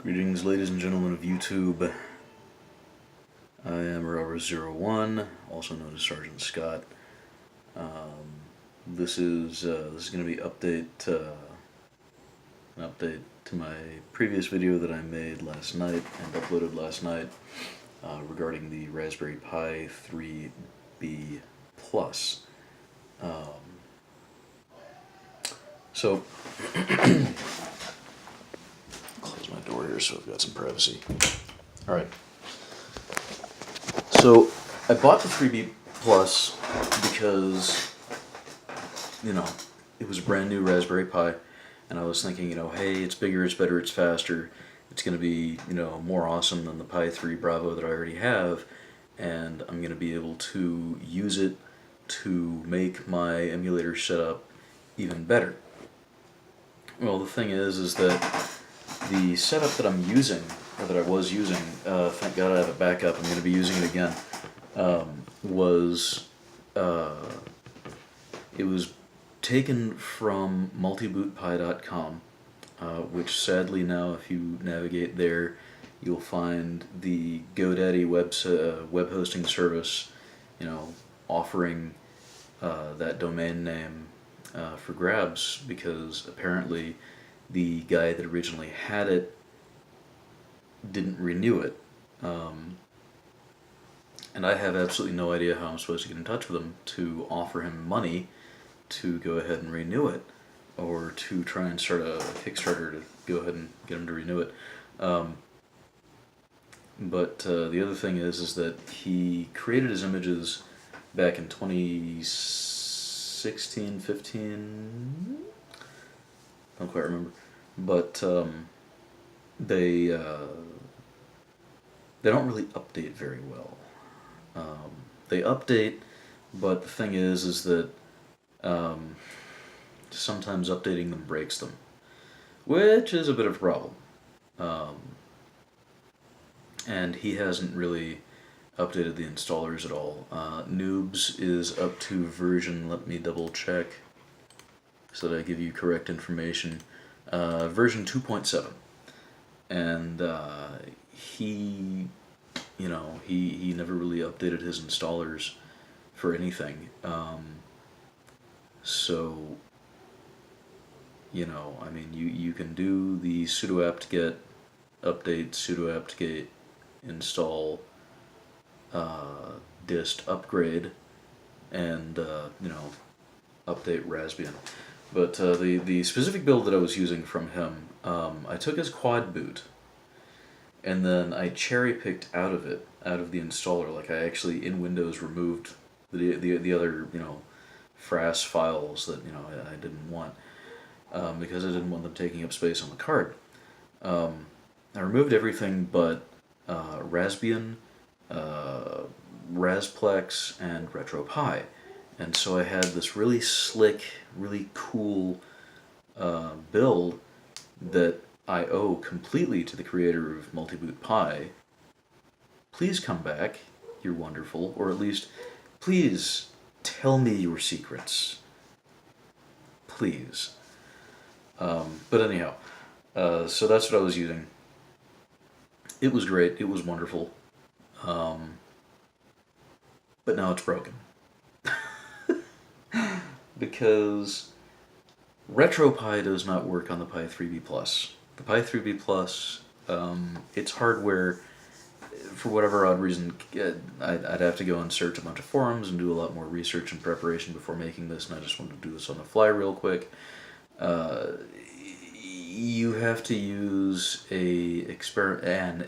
Greetings, ladies and gentlemen of YouTube. I am Robber01, also known as Sergeant Scott. This is going to be an update to my previous video that I made last night and uploaded last night regarding the Raspberry Pi 3B Plus. So close my door here so I've got some privacy. Alright. So I bought the 3B Plus because, it was a brand new Raspberry Pi, and I was thinking, hey, it's bigger, it's better, it's faster, it's going to be, more awesome than the Pi 3 Bravo that I already have, and I'm going to be able to use it to make my emulator setup even better. Well, the thing is that the setup that I'm using, or that I was using, thank God I have a backup, I'm going to be using it again, it was taken from multibootpi.com, which sadly now, if you navigate there, you'll find the GoDaddy web hosting service, offering that domain name for grabs, because apparently the guy that originally had it didn't renew it. And I have absolutely no idea how I'm supposed to get in touch with him to offer him money to go ahead and renew it, or to try and start a Kickstarter to go ahead and get him to renew it. But the other thing is that he created his images back in 2016, 15, don't quite remember, but they don't really update very well. They update, but the thing is that sometimes updating them breaks them, which is a bit of a problem. And he hasn't really updated the installers at all. Noobs is up to version, let me double check so that I give you correct information, version 2.7. And he never really updated his installers for anything. So, you can do the sudo apt-get update, sudo apt-get install, dist upgrade, and, update Raspbian. But the specific build that I was using from him, I took his quad boot, and then I cherry-picked out of the installer. Like, I actually, in Windows, removed the other, FRAS files that, I didn't want, because I didn't want them taking up space on the card. I removed everything but Raspbian, Rasplex, and RetroPie. And so I had this really slick, really cool build that I owe completely to the creator of Multiboot Pi. Please come back, you're wonderful, or at least, please tell me your secrets. Please. But anyhow, so that's what I was using. It was great, it was wonderful, but now it's broken. Because RetroPie does not work on the Pi 3B Plus. The Pi 3B Plus, its hardware, for whatever odd reason, I'd have to go and search a bunch of forums and do a lot more research and preparation before making this, and I just wanted to do this on the fly real quick. You have to use an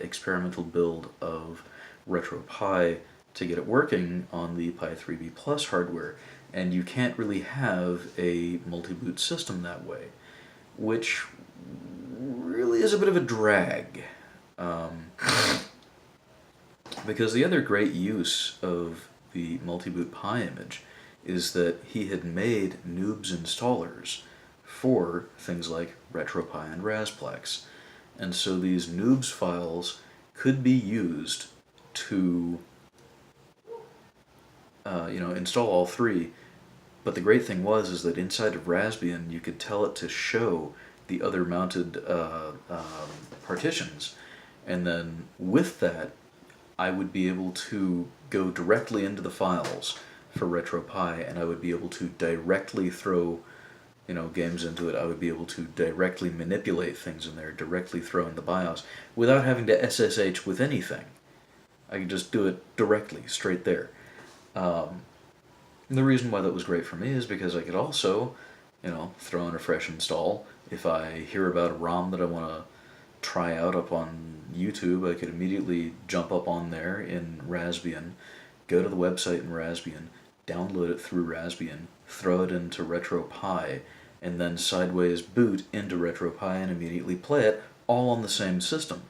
experimental build of RetroPie to get it working on the Pi 3B Plus hardware, and you can't really have a multi-boot system that way, which really is a bit of a drag. Because the other great use of the Multiboot Pi image is that he had made Noobs installers for things like RetroPie and Rasplex. And so these Noobs files could be used to install all three. But the great thing is that inside of Raspbian you could tell it to show the other mounted partitions. And then with that, I would be able to go directly into the files for RetroPie, and I would be able to directly throw, games into it. I would be able to directly manipulate things in there, directly throw in the BIOS, without having to SSH with anything. I could just do it directly, straight there. And the reason why that was great for me is because I could also, throw in a fresh install. If I hear about a ROM that I want to try out up on YouTube, I could immediately jump up on there in Raspbian, go to the website in Raspbian, download it through Raspbian, throw it into RetroPie, and then sideways boot into RetroPie and immediately play it all on the same system.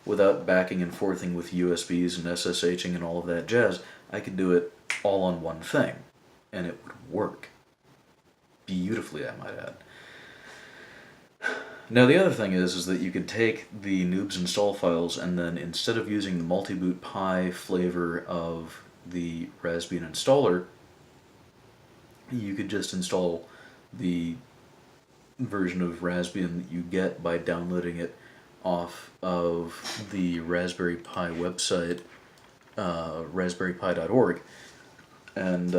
Without backing and forthing with USBs and SSHing and all of that jazz, I could do it all on one thing, and it would work. Beautifully, I might add. Now the other thing is that you could take the Noobs install files and then instead of using the multi-boot Pi flavor of the Raspbian installer, you could just install the version of Raspbian that you get by downloading it off of the Raspberry Pi website, raspberrypi.org, and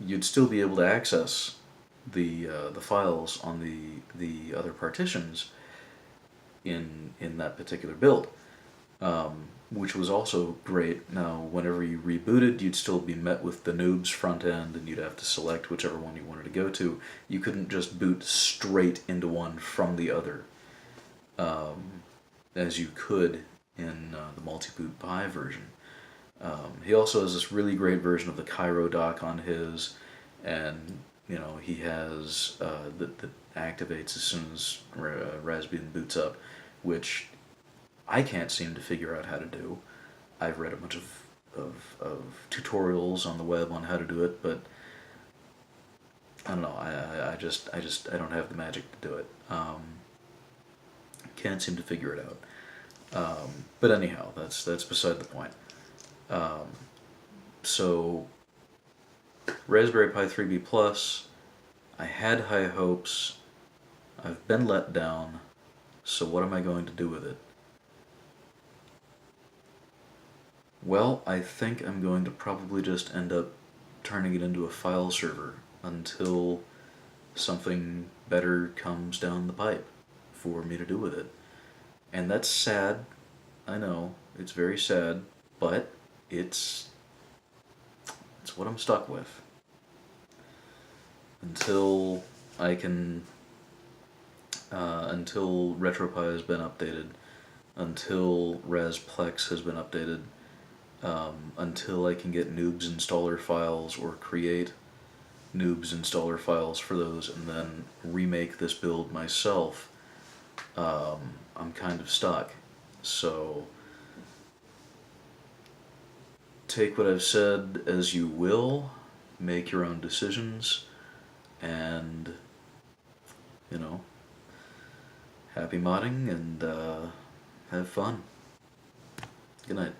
you'd still be able to access the files on the other partitions in that particular build, which was also great. Now, whenever you rebooted, you'd still be met with the Noobs front end, and you'd have to select whichever one you wanted to go to. You couldn't just boot straight into one from the other, as you could in the multi-boot Pi version. He also has this really great version of the Cairo dock on his, and he has that activates as soon as Raspbian boots up, which I can't seem to figure out how to do. I've read a bunch of tutorials on the web on how to do it, but I don't know. I don't have the magic to do it. Can't seem to figure it out. But anyhow, that's beside the point. So Raspberry Pi 3B Plus, I had high hopes. I've been let down. So what am I going to do with it? Well, I think I'm going to probably just end up turning it into a file server until something better comes down the pipe for me to do with it. And that's sad. I know, it's very sad, but it's what I'm stuck with. Until I can, until RetroPie has been updated, until Rasplex has been updated, until I can get Noobs installer files or create Noobs installer files for those and then remake this build myself, I'm kind of stuck. So take what I've said as you will, make your own decisions, and happy modding and have fun. Good night.